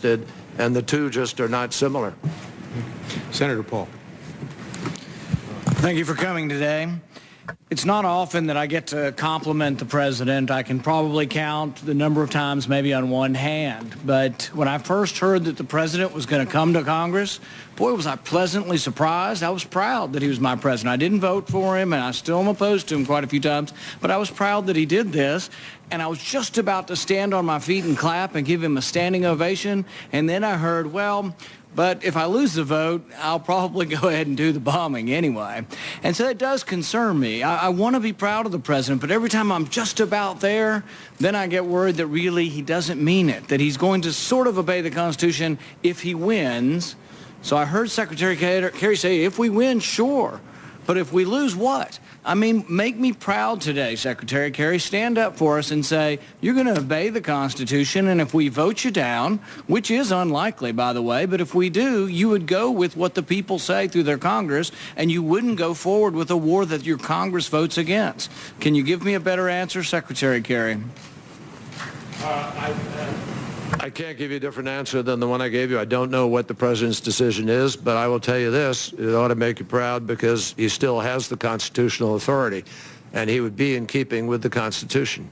and the two just are not similar. Senator Paul. Thank you for coming today. It's not often that I get to compliment the president. I can probably count the number of times maybe on one hand. But when I first heard that the president was going to come to Congress, boy, was I pleasantly surprised. I was proud that he was my president. I didn't vote for him, and I still am opposed to him quite a few times. But I was proud that he did this. And I was just about to stand on my feet and clap and give him a standing ovation. And then I heard, well, but if I lose the vote, I'll probably go ahead and do the bombing anyway. And so it does concern me. I want to be proud of the president, but every time I'm just about there, then I get worried that really he doesn't mean it, that he's going to sort of obey the Constitution if he wins. So I heard Secretary Kerry say, if we win, sure. But if we lose, what? I mean, make me proud today, Secretary Kerry. Stand up for us and say, you're going to obey the Constitution, and if we vote you down, which is unlikely, by the way, but if we do, you would go with what the people say through their Congress, and you wouldn't go forward with a war that your Congress votes against. Can you give me a better answer, Secretary Kerry? I can't give you a different answer than the one I gave you. I don't know what the president's decision is, but I will tell you this. It ought to make you proud because he still has the constitutional authority, and he would be in keeping with the Constitution.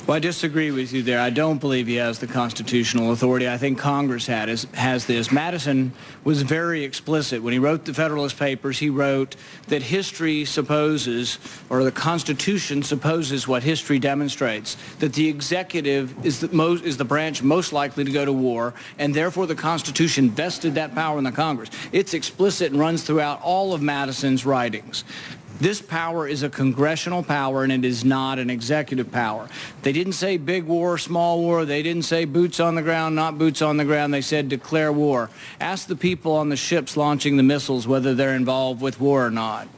Well, I disagree with you there. I don't believe he has the constitutional authority. I think Congress has this. Madison was very explicit. When he wrote the Federalist Papers, he wrote that history supposes, or the Constitution supposes what history demonstrates, that the executive is the branch most likely to go to war, and therefore the Constitution vested that power in the Congress. It's explicit and runs throughout all of Madison's writings. This power is a congressional power, and it is not an executive power. They didn't say big war, small war. They didn't say boots on the ground, not boots on the ground. They said declare war. Ask the people on the ships launching the missiles whether they're involved with war or not.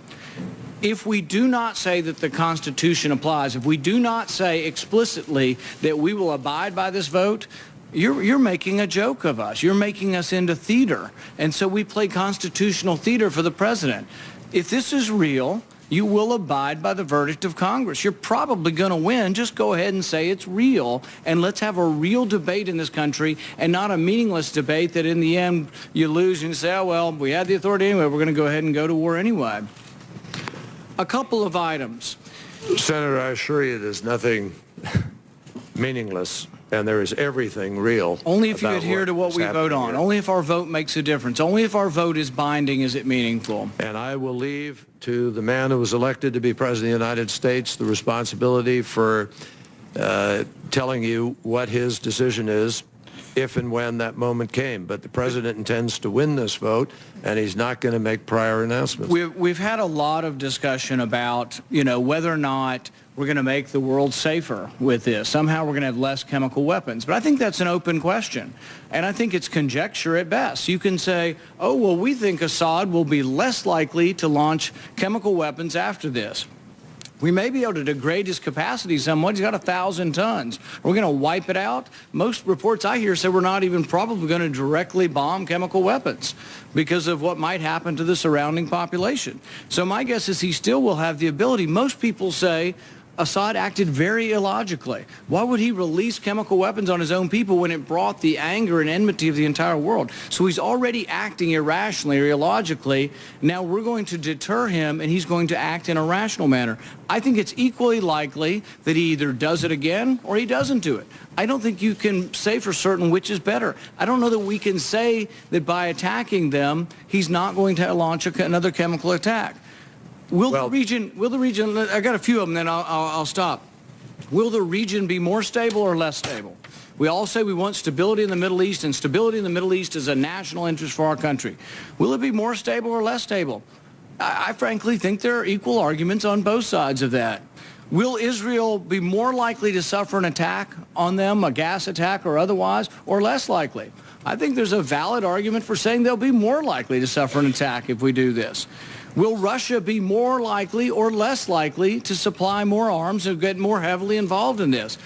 If we do not say that the Constitution applies, if we do not say explicitly that we will abide by this vote, you're making a joke of us. You're making us into theater. And so we play constitutional theater for the president. If this is real, you will abide by the verdict of Congress. You're probably going to win. Just go ahead and say it's real, and let's have a real debate in this country and not a meaningless debate that in the end you lose and you say, oh, well, we had the authority anyway. We're going to go ahead and go to war anyway. A couple of items. Senator, I assure you there's nothing meaningless, and there is everything real. Only if you adhere to what we vote on. Only if our vote makes a difference. Only if our vote is binding is it meaningful. And I will leave to the man who was elected to be President of the United States the responsibility for telling you what his decision is if and when that moment came. But the president intends to win this vote, and he's not going to make prior announcements. We've had a lot of discussion about, whether or not we're going to make the world safer with this. Somehow we're going to have less chemical weapons. But I think that's an open question. And I think it's conjecture at best. You can say, oh, well, we think Assad will be less likely to launch chemical weapons after this. We may be able to degrade his capacity somewhat. He's got 1,000 tons. We're going to wipe it out. Most reports I hear say we're not even probably going to directly bomb chemical weapons because of what might happen to the surrounding population. So my guess is he still will have the ability. Most people say Assad acted very illogically. Why would he release chemical weapons on his own people when it brought the anger and enmity of the entire world? So he's already acting irrationally or illogically. Now we're going to deter him, and he's going to act in a rational manner. I think it's equally likely that he either does it again or he doesn't do it. I don't think you can say for certain which is better. I don't know that we can say that by attacking them, he's not going to launch another chemical attack. Will the region, I got a few of them, then I'll stop. Will the region be more stable or less stable? We all say we want stability in the Middle East, and stability in the Middle East is a national interest for our country. Will it be more stable or less stable? I frankly think there are equal arguments on both sides of that. Will Israel be more likely to suffer an attack on them, a gas attack or otherwise, or less likely? I think there's a valid argument for saying they'll be more likely to suffer an attack if we do this. Will Russia be more likely or less likely to supply more arms and get more heavily involved in this?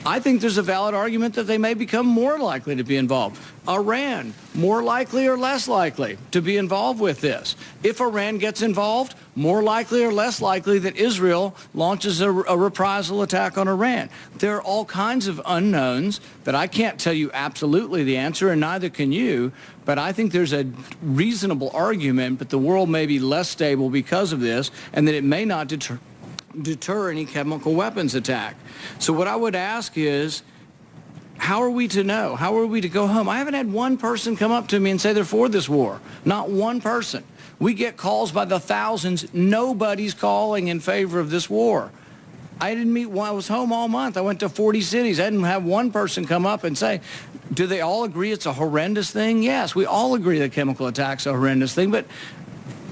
I think there's a valid argument that they may become more likely to be involved. Iran, more likely or less likely to be involved with this. If Iran gets involved, more likely or less likely that Israel launches a reprisal attack on Iran. There are all kinds of unknowns that I can't tell you absolutely the answer, and neither can you, but I think there's a reasonable argument that the world may be less stable because of this, and that it may not deter any chemical weapons attack. So what I would ask is, how are we to know? How are we to go home? I haven't had one person come up to me and say they're for this war. Not one person. We get calls by the thousands. Nobody's calling in favor of this war. I didn't meet one. I was home all month. I went to 40 cities. I didn't have one person come up and say, do they all agree it's a horrendous thing? Yes, we all agree that chemical attack's a horrendous thing, but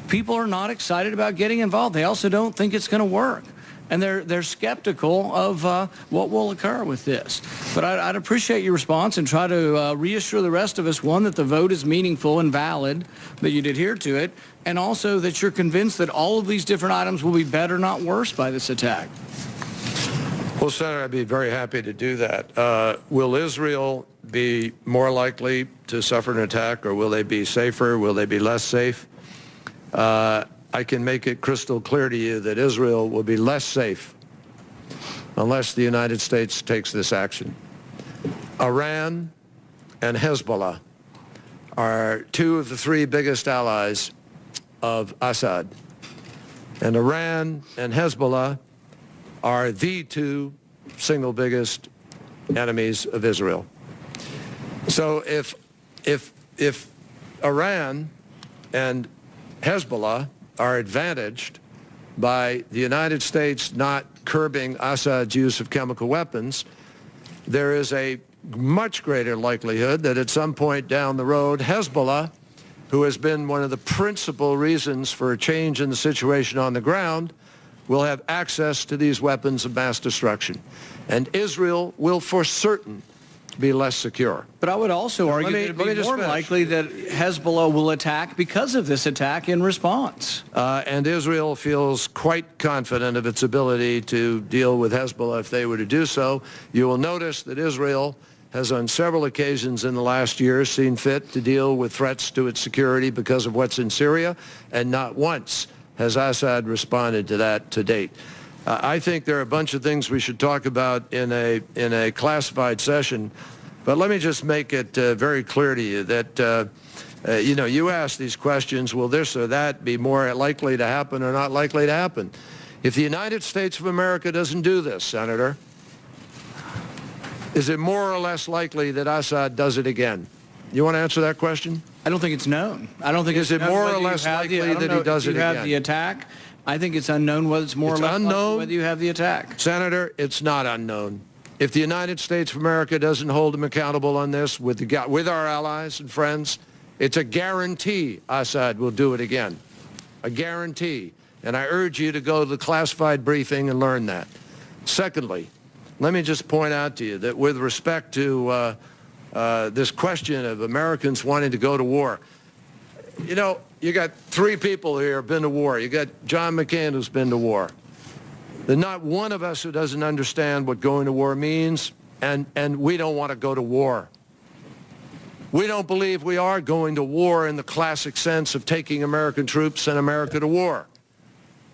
people are not excited about getting involved. They also don't think it's going to work. And they're skeptical of what will occur with this. But I'd appreciate your response and try to reassure the rest of us, one, that the vote is meaningful and valid, that you'd adhere to it, and also that you're convinced that all of these different items will be better, not worse, by this attack. Well, Senator, I'd be very happy to do that. Will Israel be more likely to suffer an attack, or will they be safer? Will they be less safe? I can make it crystal clear to you that Israel will be less safe unless the United States takes this action. Iran and Hezbollah are two of the three biggest allies of Assad. And Iran and Hezbollah are the two single biggest enemies of Israel. So if Iran and Hezbollah are advantaged by the United States not curbing Assad's use of chemical weapons, there is a much greater likelihood that at some point down the road, Hezbollah, who has been one of the principal reasons for a change in the situation on the ground, will have access to these weapons of mass destruction. And Israel will for certain be less secure. But I would also argue that it would be more likely that Hezbollah will attack because of this attack in response. And Israel feels quite confident of its ability to deal with Hezbollah if they were to do so. You will notice that Israel has on several occasions in the last year seen fit to deal with threats to its security because of what's in Syria, and not once has Assad responded to that to date. I think there are a bunch of things we should talk about in a classified session, but let me just make it very clear to you that, you ask these questions, will this or that be more likely to happen or not likely to happen? If the United States of America doesn't do this, Senator, is it more or less likely that Assad does it again? You want to answer that question? I don't think it's known. I don't think is it more or less likely that he does it again? You have the attack. I think it's unknown whether it's more or less likely whether you have the attack. Senator, it's not unknown. If the United States of America doesn't hold him accountable on this with our allies and friends, it's a guarantee Assad will do it again. A guarantee. And I urge you to go to the classified briefing and learn that. Secondly, let me just point out to you that with respect to this question of Americans wanting to go to war, you got three people here who have been to war. You got John McCain, who's been to war. There's not one of us who doesn't understand what going to war means, and we don't want to go to war. We don't believe we are going to war in the classic sense of taking American troops and America to war.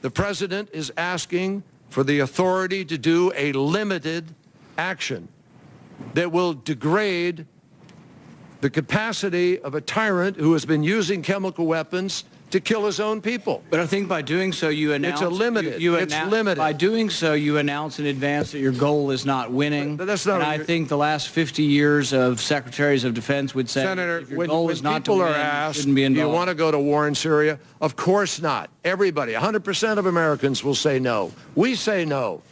The president is asking for the authority to do a limited action that will degrade the capacity of a tyrant who has been using chemical weapons to kill his own people. But I think by doing so, you announce... It's a limited. It's limited. By doing so, you announce in advance that your goal is not winning. But that's not... And I think the last 50 years of secretaries of defense would say, Senator, if your goal is not to win, asked, you shouldn't be involved. Do you want to go to war in Syria? Of course not. Everybody, 100% of Americans will say no. We say no.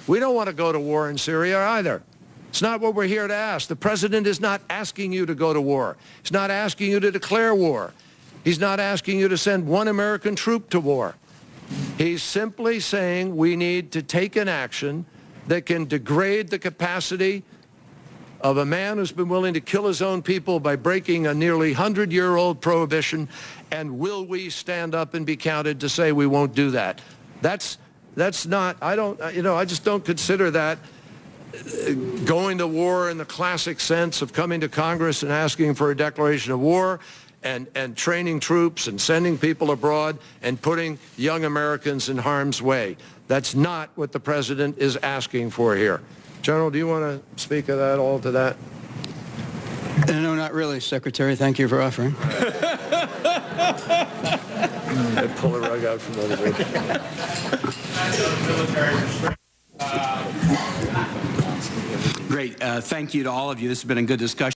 We don't want to go to war in Syria either. It's not what we're here to ask. The president is not asking you to go to war. He's not asking you to declare war. He's not asking you to send one American troop to war. He's simply saying we need to take an action that can degrade the capacity of a man who's been willing to kill his own people by breaking a nearly 100-year-old prohibition, and will we stand up and be counted to say we won't do that? That's not, I just don't consider that going to war in the classic sense of coming to Congress and asking for a declaration of war and training troops and sending people abroad and putting young Americans in harm's way. That's not what the president is asking for here. General, do you want to speak of that, all to that? No, not really, Secretary. Thank you for offering. I'd pull the rug out from under me. Great. Thank you to all of you. This has been a good discussion.